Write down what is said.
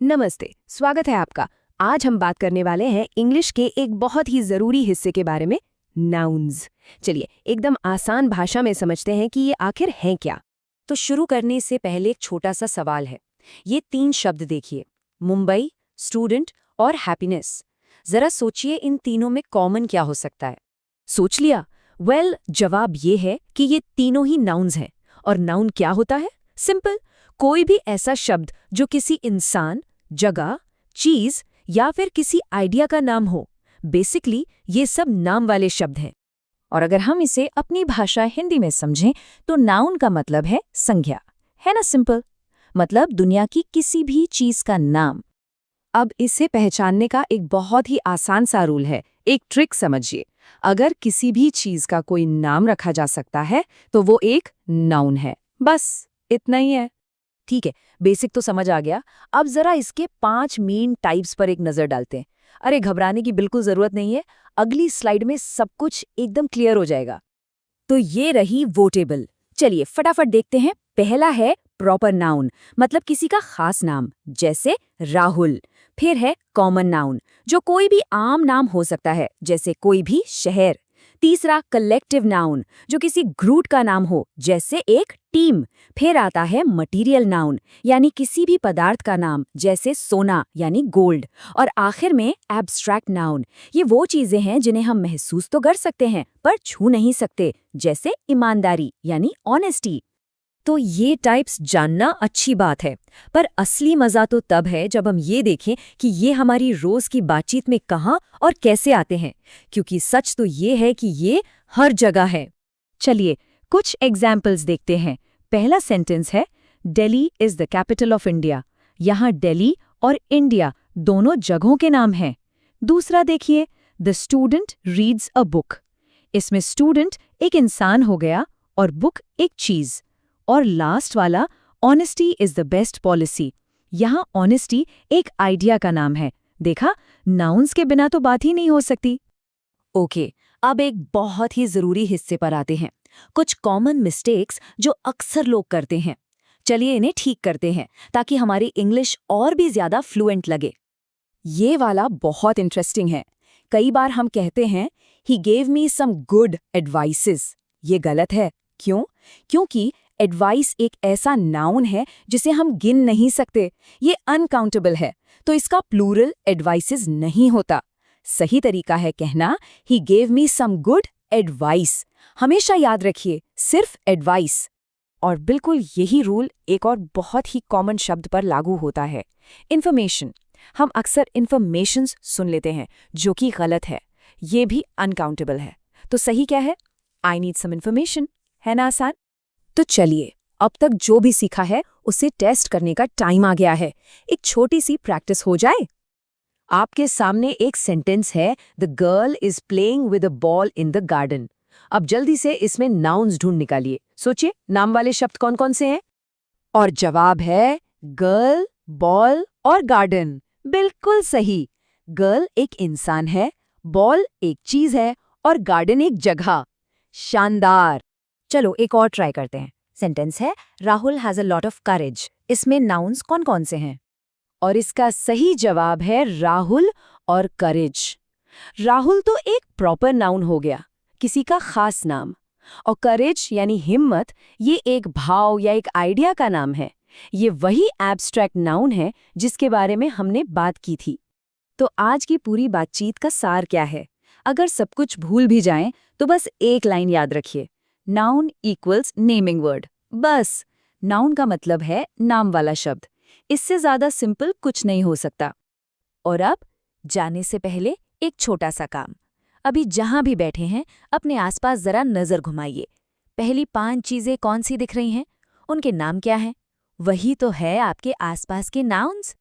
नमस्ते, स्वागत है आपका। आज हम बात करने वाले हैं इंग्लिश के एक बहुत ही जरूरी हिस्से के बारे में, नाउन्स। चलिए एकदम आसान भाषा में समझते हैं कि ये आखिर हैं क्या। तो शुरू करने से पहले एक छोटा सा सवाल है। ये 3 शब्द देखिए, मुंबई, स्टूडेंट और हैप्पीनेस। जरा सोचिए इन तीनों में कॉमन क्या हो सकता है? सोच लिया? जवाब ये है कि ये तीनों ही नाउन्स हैं। और नाउन क्या होता है? सिंपल, कोई भी ऐसा शब्द जो किसी इंसान, जगह, चीज या फिर किसी आइडिया का नाम हो। बेसिकली ये सब नाम वाले शब्द हैं। और अगर हम इसे अपनी भाषा हिंदी में समझें तो नाउन का मतलब है संज्ञा, है ना? सिंपल मतलब दुनिया की किसी भी चीज का नाम। अब इसे पहचानने का एक बहुत ही आसान सा रूल है, एक ट्रिक समझिए। अगर किसी भी चीज का कोई नाम रखा जा सकता है तो वो एक नाउन है। बस इतना ही है। ठीक है, बेसिक तो समझ आ गया। अब जरा इसके 5 मेन टाइप्स पर एक नजर डालते हैं। अरे घबराने की बिल्कुल जरूरत नहीं है, अगली स्लाइड में सब कुछ एकदम क्लियर हो जाएगा। तो ये रही वोटेबल। चलिए फटाफट देखते हैं। पहला है प्रॉपर नाउन, मतलब किसी का खास नाम, जैसे राहुल। फिर है कॉमन नाउन, जो कोई भी आम नाम हो सकता है, जैसे कोई भी शहर। तीसरा कलेक्टिव नाउन, जो किसी ग्रुप का नाम हो, जैसे एक टीम। फिर आता है मटीरियल नाउन, यानी किसी भी पदार्थ का नाम, जैसे सोना यानी गोल्ड। और आखिर में एब्स्ट्रैक्ट नाउन, ये वो चीजें हैं जिन्हें हम महसूस तो कर सकते हैं पर छू नहीं सकते, जैसे ईमानदारी यानी ऑनेस्टी। तो ये टाइप्स जानना अच्छी बात है, पर असली मजा तो तब है जब हम ये देखें कि ये हमारी रोज की बातचीत में कहाँ और कैसे आते हैं, क्योंकि सच तो ये है कि ये हर जगह है। चलिए कुछ एग्जाम्पल्स देखते हैं। पहला सेंटेंस है, Delhi is the capital of India. यहाँ दिल्ली और इंडिया दोनों जगहों के नाम हैं। दूसरा देखिए, the student reads a book. इसमें स्टूडेंट एक इंसान हो गया और बुक एक चीज। और लास्ट वाला, honesty is the best policy. यहाँ ऑनेस्टी एक आइडिया का नाम है। देखा, नाउन्स के बिना तो बात ही नहीं हो सकती। ओके, अब एक बहुत ही जरूरी हिस्से पर आते हैं, कुछ कॉमन मिस्टेक्स जो अक्सर लोग करते हैं। चलिए इन्हें ठीक करते हैं ताकि हमारी इंग्लिश और भी ज्यादा फ्लुएंट लगे। ये वाला बहुत इंटरेस्टिंग है। कई बार हम कहते हैं, he gave me some good advices. ये गलत है। क्यों? क्योंकि एडवाइस एक ऐसा नाउन है जिसे हम गिन नहीं सकते, ये अनकाउंटेबल है, तो इसका प्लूरल एडवाइसेस नहीं होता। सही तरीका है कहना, he gave me some good advice. हमेशा याद रखिए, सिर्फ एडवाइस। और बिल्कुल यही रूल एक और बहुत ही कॉमन शब्द पर लागू होता है, इन्फॉर्मेशन। हम अक्सर इन्फॉर्मेशंस सुन लेते हैं, जो कि गलत है। ये भी अनकाउंटेबल है। तो सही क्या है? I need some information. है ना आसान? तो चलिए, अब तक जो भी सीखा है उसे टेस्ट करने का टाइम आ गया है। एक छोटी सी प्रैक्टिस हो जाए। आपके सामने एक सेंटेंस है, the girl is playing with a ball in the garden. अब जल्दी से इसमें नाउन्स ढूंढ निकालिए। सोचिए नाम वाले शब्द कौन कौन से हैं? और जवाब है गर्ल, बॉल और गार्डन। बिल्कुल सही। गर्ल एक इंसान है, बॉल एक चीज है और गार्डन एक जगह। शानदार। चलो एक और ट्राई करते हैं। सेंटेंस है, Rahul has a lot of courage. इसमें नाउन्स कौन कौन से हैं? और इसका सही जवाब है राहुल और करेज। राहुल तो एक प्रॉपर नाउन हो गया, किसी का खास नाम। और करेज यानी हिम्मत, ये एक भाव या एक आइडिया का नाम है। ये वही एब्स्ट्रैक्ट नाउन है जिसके बारे में हमने बात की थी। तो आज की पूरी बातचीत का सार क्या है? अगर सब कुछ भूल भी जाएं तो बस एक लाइन याद रखिए, नाउन इक्वल्स नेमिंग वर्ड। बस, नाउन का मतलब है नाम वाला शब्द। इससे ज्यादा सिंपल कुछ नहीं हो सकता। और अब जाने से पहले एक छोटा सा काम। अभी जहां भी बैठे हैं अपने आसपास जरा नजर घुमाइए। पहली 5 चीजें कौन सी दिख रही हैं? उनके नाम क्या हैं? वही तो है आपके आसपास के नाउन्स।